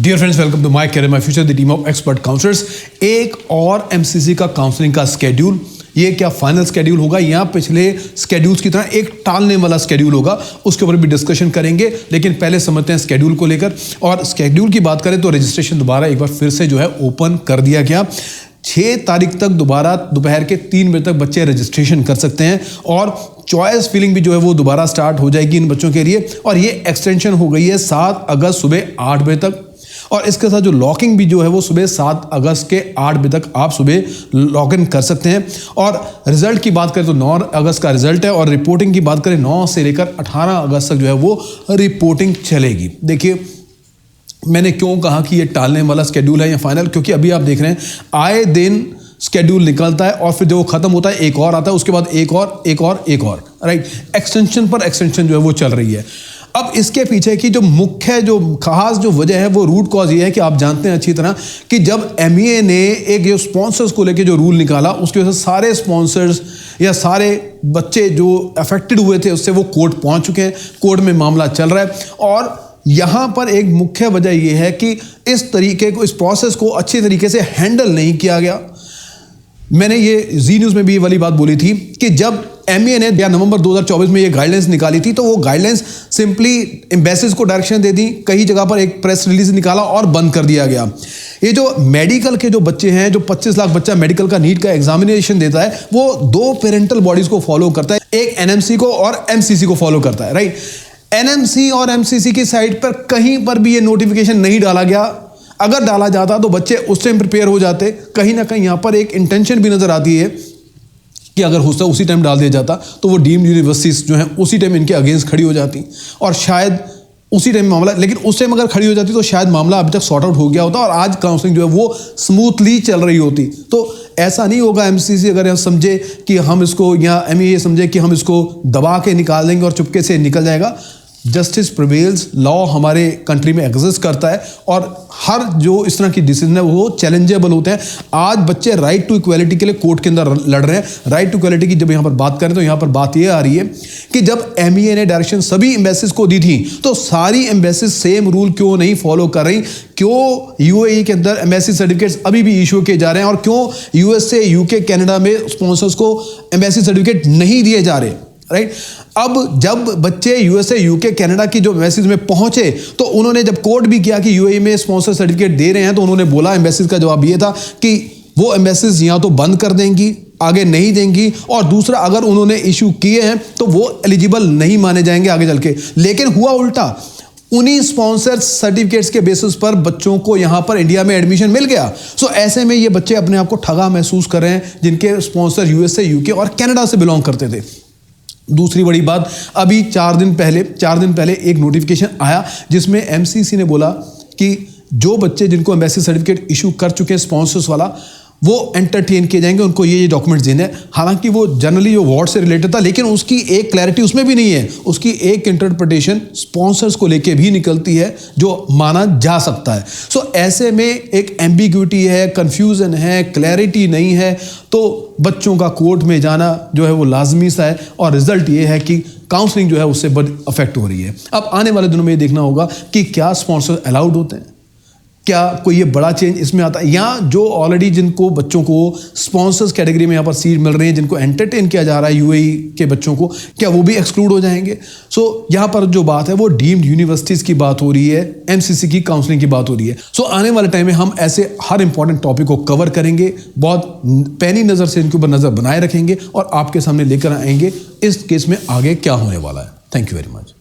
Dear friends, welcome to my career my future, the team of expert counsellors. एक और MCC का counselling का schedule, ये क्या फाइनल स्केड्यूल होगा या पिछले स्केड्यूल्स की तरह एक टालने वाला स्केड्यूल होगा, उसके ऊपर भी डिस्कशन करेंगे। लेकिन पहले समझते हैं स्केड्यूल को लेकर। और स्केड्यूल की बात करें तो रजिस्ट्रेशन दोबारा एक बार फिर से जो है ओपन कर दिया गया। 6 तारीख तक दोबारा दोपहर के 3 बजे तक बच्चे रजिस्ट्रेशन कर सकते हैं और चॉइस फिलिंग भी जो है वो दोबारा स्टार्ट हो जाएगी इन बच्चों के लिए। और ये एक्सटेंशन हो गई है 7 अगस्त सुबह 8 बजे तक। और इसके साथ जो लॉकिंग भी जो है वो सुबह 7 अगस्त के 8 बजे तक आप सुबह लॉग इन कर सकते हैं। और रिजल्ट की बात करें तो 9 अगस्त का रिजल्ट है और रिपोर्टिंग की बात करें 9 से लेकर 18 अगस्त तक जो है वो रिपोर्टिंग चलेगी। देखिए, मैंने क्यों कहा कि ये टालने वाला स्केड्यूल है या फाइनल, क्योंकि अभी आप देख रहे हैं आए दिन स्केड्यूल निकलता है और फिर जब वो खत्म होता है एक और आता है, उसके बाद एक और, राइट। एक्सटेंशन पर एक्सटेंशन जो है वो चल रही है। अब इसके पीछे की जो मुख्य जो खास जो वजह है वो रूट कॉज ये है कि आप जानते हैं अच्छी तरह कि जब एमईए ने एक जो स्पॉन्सर्स को लेके जो रूल निकाला, उसकी वजह से सारे स्पॉन्सर्स या सारे बच्चे जो अफेक्टेड हुए थे उससे वो कोर्ट पहुंच चुके हैं। कोर्ट में मामला चल रहा है और यहाँ पर एक मुख्य वजह यह है कि इस तरीके को, इस प्रोसेस को अच्छी तरीके से हैंडल नहीं किया गया। मैंने ये जी न्यूज़ में भी ये वाली बात बोली थी कि जब एमईए ने नवंबर 2024 में ये गाइडलाइंस निकाली थी तो वो गाइडलाइंस सिंपली एम्बेसीज को डायरेक्शन दे दी, कई जगह पर एक प्रेस रिलीज निकाला और बंद कर दिया गया। ये जो मेडिकल के जो बच्चे हैं, जो 25 लाख बच्चा मेडिकल का नीट का एग्जामिनेशन देता है, वो 2 पेरेंटल बॉडीज को फॉलो करता है, एक एनएमसी को और एमसीसी को फॉलो करता है, राइट। एनएमसी और एमसीसी की साइट पर कहीं पर भी ये नोटिफिकेशन नहीं डाला गया। अगर डाला जाता तो बच्चे उस टाइम प्रिपेयर हो जाते। कहीं ना कहीं यहाँ पर एक इंटेंशन भी नजर आती है कि अगर होता उसी टाइम डाल दिया जाता तो वो डीम्ड यूनिवर्सिटीज जो हैं उसी टाइम इनके अगेंस्ट खड़ी हो जाती और शायद उसी टाइम मामला, लेकिन उस टाइम अगर खड़ी हो जाती तो शायद मामला अभी तक सॉर्ट आउट हो गया होता और आज काउंसलिंग जो है वो स्मूथली चल रही होती। तो ऐसा नहीं होगा एमसीसी अगर समझे कि हम इसको, या एमईए समझे कि हम इसको दबा के निकाल देंगे और चुपके से निकल जाएगा। जस्टिस प्रिवेल्स, लॉ हमारे कंट्री में एग्जिस्ट करता है और हर जो इस तरह की डिसीजन है वो चैलेंजेबल होते हैं। आज बच्चे राइट टू इक्वालिटी के लिए कोर्ट के अंदर लड़ रहे हैं। राइट टू इक्वालिटी की जब यहाँ पर बात करें तो यहाँ पर बात ये आ रही है कि जब एमईए ने डायरेक्शन सभी एम्बेसीज को दी थी तो सारी एम्बेसीज सेम रूल क्यों नहीं फॉलो कर रही? क्यों यूएई के अंदर एम्बेसी सर्टिफिकेट्स अभी भी इशू किए जा रहे हैं और क्यों यूएसए, यूके, कनाडा में स्पॉन्सर्स को एम्बेसी सर्टिफिकेट नहीं दिए जा रहे, राइट। अब जब बच्चे यूएसए, यूके, कनाडा की जो एम्बेसीज में पहुंचे तो उन्होंने जब कोर्ट भी किया कि यूएई में स्पॉन्सर सर्टिफिकेट दे रहे हैं तो उन्होंने बोला, एम्बेसीज का जवाब ये था कि वो एम्बेसीज या तो बंद कर देंगी, आगे नहीं देंगी, और दूसरा अगर उन्होंने इशू किए हैं तो वो एलिजिबल नहीं माने जाएंगे आगे चल के। लेकिन हुआ उल्टा, उन्हीं स्पॉन्सर सर्टिफिकेट्स के बेसिस पर बच्चों को यहां पर इंडिया में एडमिशन मिल गया। सो ऐसे में ये बच्चे अपने आप को ठगा महसूस कर रहे हैं जिनके स्पॉन्सर यूएसए, यूके और कनाडा से बिलोंग करते थे। दूसरी बड़ी बात, अभी 4 दिन पहले एक नोटिफिकेशन आया जिसमें एमसीसी ने बोला कि जो बच्चे जिनको एम्बेसी सर्टिफिकेट इशू कर चुके हैं स्पॉन्सर्स वाला, वो एंटरटेन किए जाएंगे, उनको ये डॉक्यूमेंट्स देने हैं। हालांकि वो जनरली वो वार्ड से रिलेटेड था, लेकिन उसकी एक क्लैरिटी उसमें भी नहीं है। उसकी एक इंटरप्रिटेशन स्पॉन्सर्स को लेके भी निकलती है जो माना जा सकता है। सो ऐसे में एक एम्बिग्यूटी है, कंफ्यूजन है, क्लैरिटी नहीं है, तो बच्चों का कोर्ट में जाना जो है वो लाजमी सा है। और रिजल्ट ये है कि काउंसलिंग जो है उससे बड़ी अफेक्ट हो रही है। अब आने वाले दिनों में ये देखना होगा कि क्या स्पॉन्सर अलाउड होते हैं, क्या कोई ये बड़ा चेंज इसमें आता है, या जो ऑलरेडी जिनको बच्चों को स्पॉन्सर्स कैटेगरी में यहाँ पर सीट मिल रही है, जिनको एंटरटेन किया जा रहा है यूएई के बच्चों को, क्या वो भी एक्सक्लूड हो जाएंगे? सो यहाँ पर जो बात है वो डीम्ड यूनिवर्सिटीज़ की बात हो रही है, एमसीसी की काउंसलिंग की बात हो रही है। सो आने वाले टाइम में हम ऐसे हर इंपॉर्टेंट टॉपिक को कवर करेंगे, बहुत पैनी नज़र से इनके ऊपर नज़र बनाए रखेंगे और आपके सामने लेकर आएंगे इस केस में आगे क्या होने वाला है। Thank you very much.